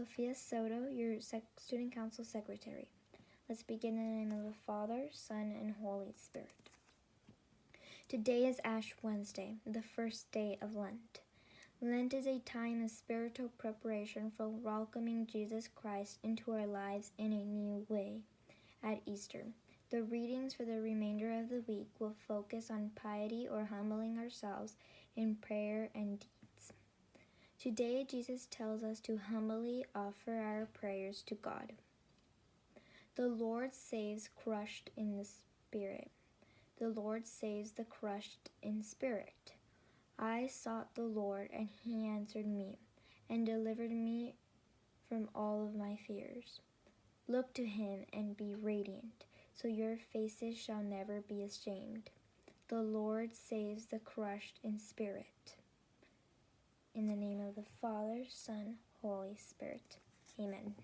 Sophia Soto, your Student Council Secretary. Let's begin in the name of the Father, Son, and Holy Spirit. Today is Ash Wednesday, the first day of Lent. Lent is a time of spiritual preparation for welcoming Jesus Christ into our lives in a new way. At Easter, the readings for the remainder of the week will focus on piety or humbling ourselves in prayer and deeds. Today, Jesus tells us to humbly offer our prayers to God. The Lord saves crushed in the spirit. The Lord saves the crushed in spirit. I sought the Lord, and he answered me, and delivered me from all of my fears. Look to him and be radiant, so your faces shall never be ashamed. The Lord saves the crushed in spirit. In the name of the Father, Son, Holy Spirit. Amen.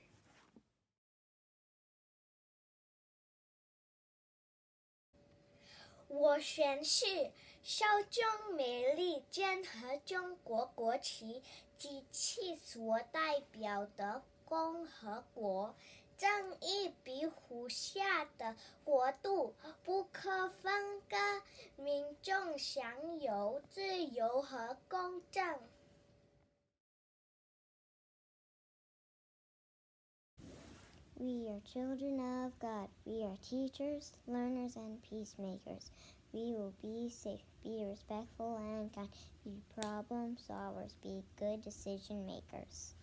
"我宣誓，效忠美利坚合中国国旗及其所代表的共和国，正义庇护下的国度，不可分割，民众享有自由和公正。" We are children of God. We are teachers, learners, and peacemakers. We will be safe, be respectful and kind, be problem solvers, be good decision makers.